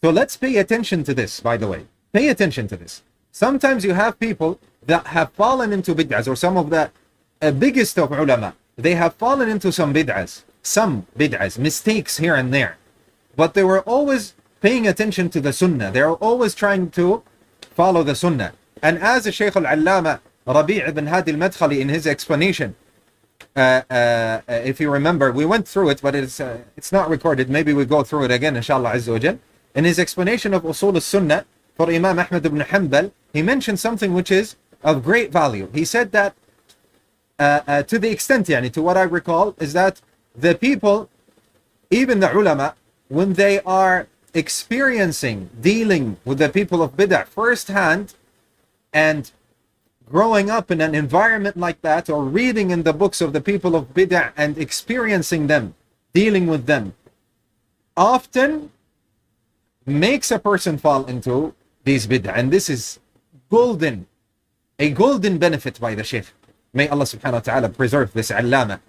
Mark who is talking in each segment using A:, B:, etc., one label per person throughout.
A: So let's pay attention to this, by the way. Pay attention to this. Sometimes you have people that have fallen into bid'ahs, or some of the biggest of ulama, they have fallen into some bid'ahs, mistakes here and there. But they were always paying attention to the sunnah. They are always trying to follow the sunnah. And as the Shaykh al-Allama Rabi' ibn Hadi al-Madkhali in his explanation, if you remember, we went through it, but it's not recorded. Maybe we go through it again, inshallah azza wa jal. In his explanation of Usul al-Sunnah for Imam Ahmad ibn Hanbal, he mentioned something which is of great value. He said that to the extent, to what I recall, is that the people, even the ulama, when they are experiencing, dealing with the people of bid'ah firsthand, and growing up in an environment like that, or reading in the books of the people of bid'ah and experiencing them, dealing with them, often makes a person fall into these bid'ah. And this is a golden benefit by the Shaykh. May Allah subhanahu wa ta'ala preserve this allama,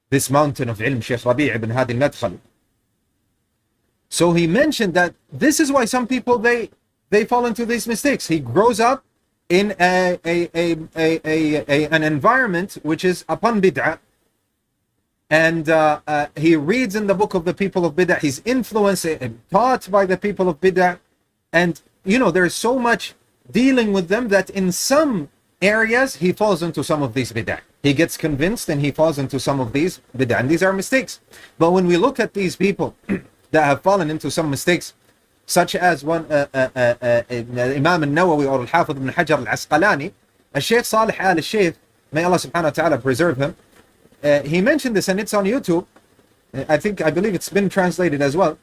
A: this mountain of ilm, Shaykh Rabi' ibn Hadi al-Madkhali. So he mentioned that this is why some people, they fall into these mistakes. He grows up in an environment which is upon bid'ah, and he reads in the book of the people of bid'ah. He's influenced and taught by the people of bid'ah, and there's so much dealing with them that in some areas he falls into some of these bid'ah. He gets convinced and he falls into some of these bid'ah, and these are mistakes. But when we look at these people that have fallen into some mistakes, such as one Imam Al Nawawi or al-Hafidh ibn Hajar al-Asqalani, Shaykh Salih al-Shaykh, may Allah subhanahu wa ta'ala preserve him, he mentioned this, and it's on YouTube. I believe it's been translated as well.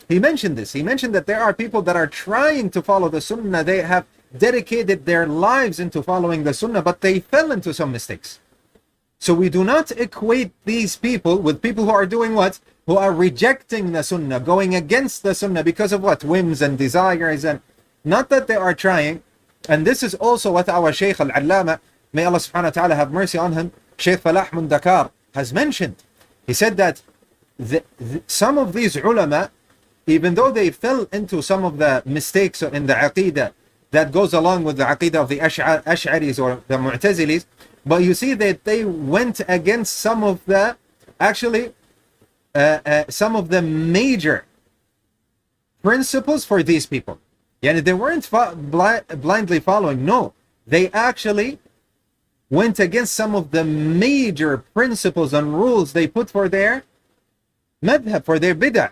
A: He mentioned this. He mentioned that there are people that are trying to follow the sunnah. They have dedicated their lives into following the sunnah, but they fell into some mistakes. So we do not equate these people with people who are doing what? Who are rejecting the sunnah, going against the sunnah because of what? Whims and desires, and not that they are trying. And this is also what our Shaykh al-Allama, may Allah subhanahu wa ta'ala have mercy on him, Shaykh Falah Mundakar, has mentioned. He said that some of these ulama, even though they fell into some of the mistakes in the aqidah that goes along with the aqidah of the Ash'aris or the Mu'tazilis, but you see that they went against some of the, actually, some of the major principles for these people. They weren't blindly following. No, they actually went against some of the major principles and rules they put for their madhab, for their bid'ah.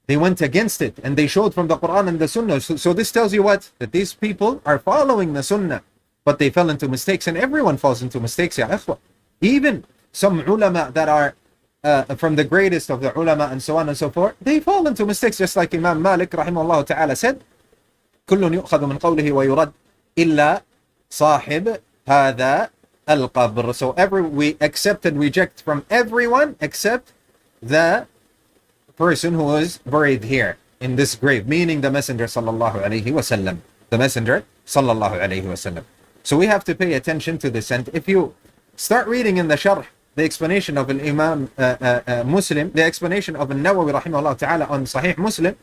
A: They went against it, and they showed from the Quran and the Sunnah. So this tells you what? That these people are following the Sunnah, but they fell into mistakes, and everyone falls into mistakes, ya ikhwa. Even some ulama that are from the greatest of the ulama and so on and so forth, they fall into mistakes, just like Imam Malik rahimahullah ta'ala said, كل يؤخذ من قوله ويرد إلا صاحب هذا القبر. So we accept and reject from everyone except the person who is buried here in this grave, meaning the Messenger sallallahu alaihi wasallam. The Messenger sallallahu alaihi wasallam. So we have to pay attention to this. And if you start reading in the Sharh, the explanation of Imam Muslim, the explanation of al-Nawawi rahimahullah ta'ala on Sahih Muslim,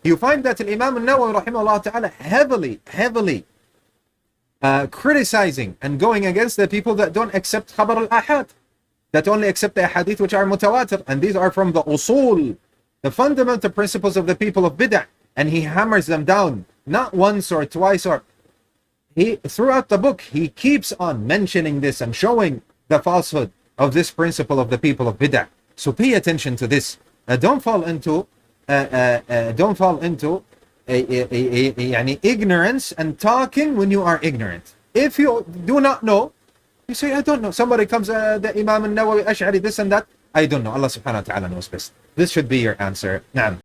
A: you find that Imam al-Nawawi rahimahullah ta'ala heavily criticizing and going against the people that don't accept khabar al-ahad, that only accept the hadith which are mutawatir, and these are from the usul, the fundamental principles of the people of bid'ah, and he hammers them down, not once or twice, or throughout the book he keeps on mentioning this and showing the falsehood of this principle of the people of bid'ah. So pay attention to this. Don't fall into ignorance and talking when you are ignorant. If you do not know, you say, I don't know. Somebody comes, the Imam Al Nawawi, Ash'ari, this and that. I don't know. Allah subhanahu wa ta'ala knows best. This should be your answer. Naam.